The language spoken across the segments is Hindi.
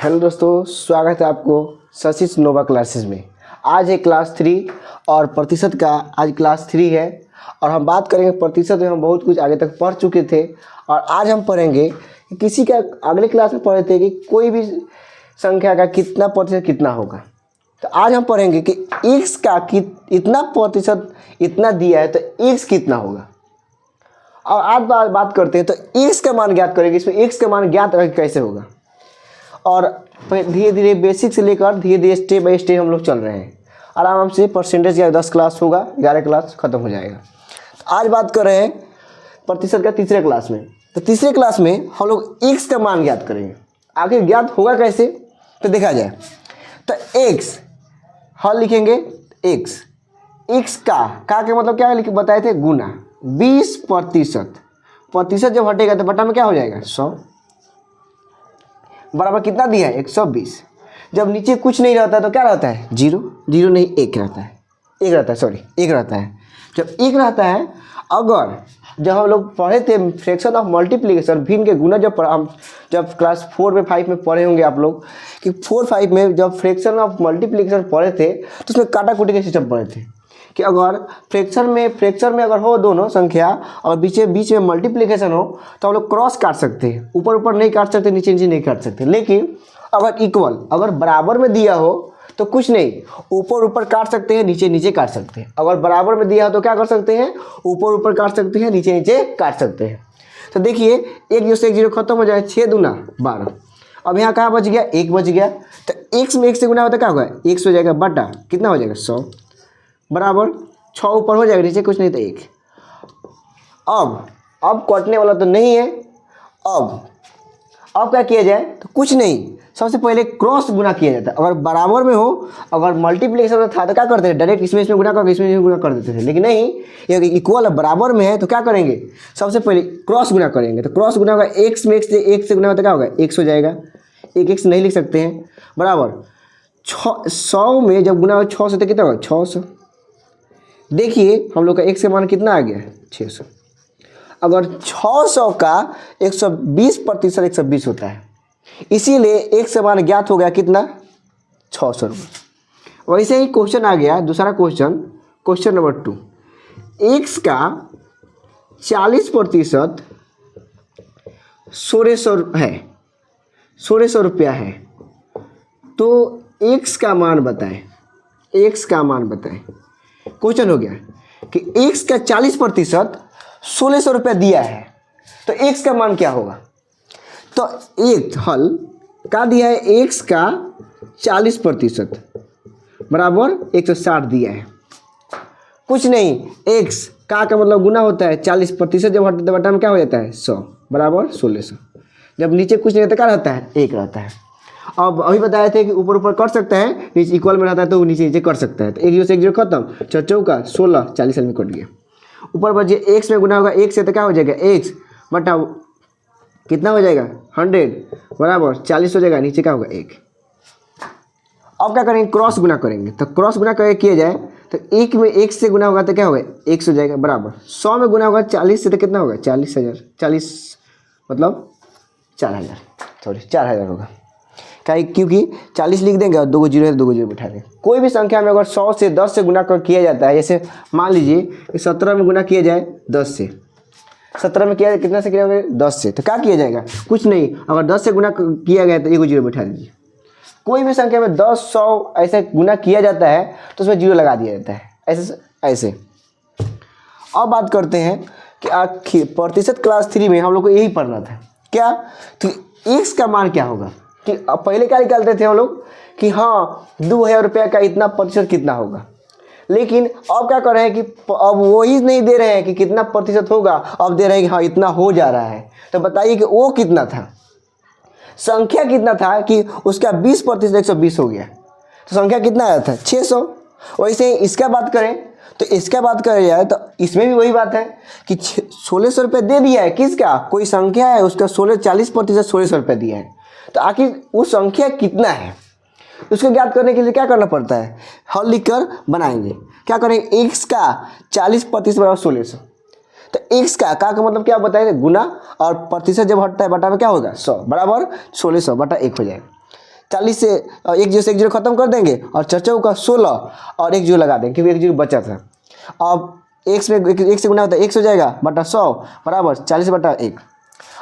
हेलो दोस्तों, स्वागत है आपको सचिस नोवा क्लासेस में। आज है क्लास 3 और प्रतिशत का आज क्लास 3 है और हम बात करेंगे प्रतिशत में। हम बहुत कुछ आगे तक पढ़ चुके थे और आज हम पढ़ेंगे कि किसी का अगले क्लास में पढ़े थे कि कोई भी संख्या का कितना प्रतिशत कितना होगा। तो आज हम पढ़ेंगे कि x का इतना प्रतिशत इतना दिया है तो x कितना होगा। और आज बात करते हैं तो x का मान ज्ञात करेंगे। इसमें x का मान ज्ञात कैसे होगा और धीरे धीरे बेसिक से लेकर धीरे धीरे स्टेप बाय स्टेप हम लोग चल रहे हैं। आराम से परसेंटेज का 10 क्लास होगा, 11 क्लास खत्म हो जाएगा। आज बात कर रहे हैं प्रतिशत का तीसरे क्लास में। तो तीसरे क्लास में हम लोग x का मान ज्ञात करेंगे। आखिर ज्ञात होगा कैसे तो देखा जाए तो x हल लिखेंगे। x का के मतलब क्या बताए थे, गुना 20%। प्रतिशत जब हटेगा तो बटा में क्या हो जाएगा 100 बराबर कितना दिया है 120। जब नीचे कुछ नहीं रहता है तो क्या रहता है जीरो नहीं एक रहता है, एक रहता है। जब एक रहता है, अगर जब हम लोग पढ़े थे फ्रैक्शन ऑफ मल्टीप्लिकेशन भिन्न के गुना, जब क्लास 4 में 5 में पढ़े होंगे आप लोग कि 4-5 में जब फ्रैक्शन ऑफ मल्टीप्लिकेशन पढ़े थे तो उसमें काटा कुटी के सिस्टम पढ़े थे कि अगर फ्रैक्शन में अगर हो दोनों संख्या और बीच में मल्टीप्लिकेशन हो तो हम लोग क्रॉस काट सकते हैं, ऊपर नहीं काट सकते, नीचे नहीं काट सकते। लेकिन अगर बराबर में दिया हो तो कुछ नहीं, ऊपर काट सकते हैं, नीचे काट सकते हैं। अगर बराबर में दिया हो तो क्या कर सकते हैं, ऊपर काट सकते हैं, नीचे काट सकते हैं। तो देखिए 1 0 से 1 0 खत्म हो जाए, 6 दूना 12। अब यहाँ कहाँ बच गया, 1 बच गया। तो x में 1 से गुना होता क्या होगा 1 हो जाएगा, बटा कितना हो जाएगा 100 बराबर 6 ऊपर हो जाएगा, नीचे कुछ नहीं तो 1। अब कटने वाला तो नहीं है। अब क्या किया जाए तो कुछ नहीं, सबसे पहले क्रॉस गुना किया जाता है। अगर बराबर में हो, अगर मल्टीप्लिकेशन में था तो क्या करते थे, डायरेक्ट इसमें गुना करके इसमें गुना कर देते थे। लेकिन नहीं, ये इक्वल बराबर में है तो क्या करेंगे, सबसे पहले क्रॉस गुना करेंगे। तो क्रॉस गुना होगा x में 1 से गुना होता क्या होगा 1 हो जाएगा। 1 नहीं लिख सकते हैं, बराबर 100 में जब गुना हो 6 से तो कितना होगा 600। देखिए हम लोग का x का मान कितना आ गया 600। अगर 600 का 120% 120 होता है, इसीलिए x का मान ज्ञात हो गया कितना 600 रुपये। वैसे ही क्वेश्चन आ गया दूसरा क्वेश्चन नंबर 2। x का 40% 1600 है, 1600 रुपया है। तो x का मान बताएं, क्वेश्चन हो गया कि x का 40% 1600 रुपया दिया है तो x का मान क्या होगा। तो एक हल का दिया है, x का 40% बराबर 160 दिया है। कुछ नहीं, x का मतलब गुना होता है 40%, जब हटता बटा में क्या हो जाता है 100 बराबर 1600। जब नीचे कुछ नहीं रहता क्या रहता है 1 रहता है। अब अभी बताए थे कि ऊपर कर सकता है, नीचे इक्वल में रहता है तो वो नीचे कर सकता है। तो 1 0 से 1 0 खत्म, 4 चौका 16, 40 में कट गया। ऊपर बचे x में गुना होगा 1 से तो क्या हो जाएगा x बटा कितना हो जाएगा 100 बराबर 40 हो जाएगा, नीचे क्या होगा 1। अब क्या करेंगे, क्रॉस गुना करेंगे। तो क्रॉस गुना करके किया जाए तो 1 में 1 से गुना होगा तो क्या होगा 1 हो जाएगा, बराबर 100 में गुना होगा 40 से तो कितना होगा 40,000, 40 मतलब 4000 होगा। क्योंकि 40 लिख देंगे और 2 जीरो है, 2 जीरो बैठा देंगे। कोई भी संख्या में अगर 100 से 10 से गुना कर किया जाता है, जैसे मान लीजिए कि 17 में गुना किया जाए 10 से, 17 में किया कितना से किया जाए 10 से, तो क्या किया जाएगा कुछ नहीं। अगर 10 से गुना किया गया तो 1 जीरो बैठा दीजिए। कोई भी संख्या में 10 100 ऐसे गुना किया जाता है तो उसमें जीरो लगा दिया जाता है, ऐसे। अब बात करते हैं कि आखिर प्रतिशत क्लास 3 में हम लोग को यही पढ़ना था क्या, तो x का मान क्या होगा। कि पहले क्या निकालते थे हम लोग कि हाँ 2000 रुपया का इतना प्रतिशत कितना होगा। लेकिन अब क्या कर रहे हैं कि अब वही नहीं दे रहे हैं कि कितना प्रतिशत होगा, अब दे रहे हैं कि हाँ इतना हो जा रहा है। तो बताइए कि वो कितना था, संख्या कितना था कि उसका 20% 120 हो गया, तो संख्या कितना आया था 600। वैसे ही इसका बात करें तो इसका बात करें जाए तो इसमें भी वही बात है कि 1600 रुपये दे दिया है। किसका, कोई संख्या है उसका 40% 1600 रुपये दिया है। तो आखिर वो संख्या कितना है उसको ज्ञात करने के लिए क्या करना पड़ता है, हल लिखकर बनाएंगे। क्या करेंगे, x का 40% बराबर 1600। तो x का मतलब क्या बताएंगे गुना, और प्रतिशत जब हटता है बटा में क्या होगा 100 बराबर 1600 बटा 1 हो जाएगा। 40 से एक जीरो से एक जीरो खत्म कर देंगे और 4 का 16 और एक जीरो लगा देंगे क्योंकि एक जीरो बचा था। अब एक से गुना होता है 100 हो जाएगा बटा 100 बराबर 40 बटा 1।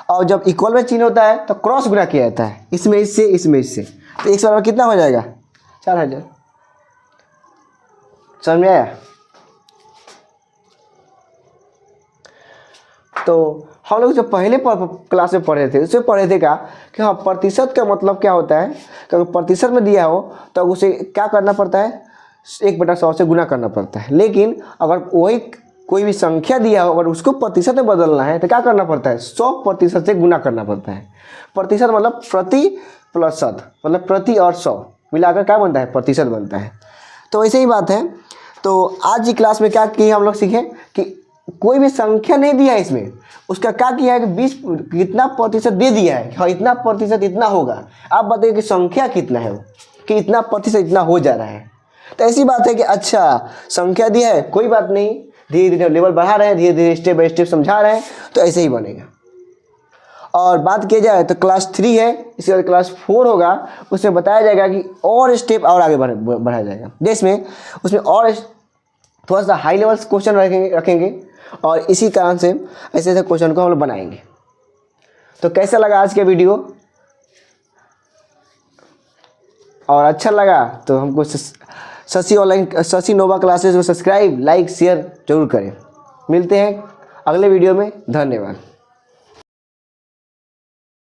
और जब इक्वल में चिन्ह होता है तो क्रॉस गुना किया जाता है, इसमें इससे इसमें इससे, तो 100 बराबर कितना हो जाएगा 4000। समझ में आया? तो हम लोग जो पहले क्लास में पढ़े थे उसमें पढ़े थे क्या कि हाँ प्रतिशत का मतलब क्या होता है, क्योंकि प्रतिशत में दिया हो तो उसे क्या करना पड़ता है 1/100 से गुना करना पड़ता है। लेकिन अगर वही कोई भी संख्या दिया हो अगर उसको प्रतिशत में बदलना है तो क्या करना पड़ता है 100% से गुना करना पड़ता है। प्रतिशत मतलब प्रति प्लस शत, मतलब प्रति और 100 मिलाकर क्या बनता है प्रतिशत बनता है। तो ऐसे ही बात है। तो आज की क्लास में क्या किया हम लोग सीखे कि कोई भी संख्या नहीं दिया है इसमें, उसका क्या किया है कि 20 कितना प्रतिशत दे दिया है, हाँ इतना प्रतिशत इतना होगा। आप बताइए कि संख्या कितना है वो, कि इतना प्रतिशत इतना हो जा रहा है। तो ऐसी बात है कि अच्छा संख्या दिया है कोई बात नहीं, धीरे धीरे लेवल बढ़ा रहे हैं, धीरे धीरे स्टेप बाय स्टेप समझा रहे हैं, तो ऐसे ही बनेगा। और बात किया जाए तो क्लास 3 है, इसके बाद क्लास 4 होगा, उसमें बताया जाएगा कि और स्टेप और आगे बढ़ाया जाएगा, जिसमें उसमें और थोड़ा सा हाई लेवल क्वेश्चन रखेंगे और इसी कारण से ऐसे ऐसे क्वेश्चन को हम लोग बनाएंगे। तो कैसा लगा आज के वीडियो, और अच्छा लगा तो हमको शशि नोवा क्लासेस को सब्सक्राइब लाइक शेयर जरूर करें। मिलते हैं अगले वीडियो में, धन्यवाद।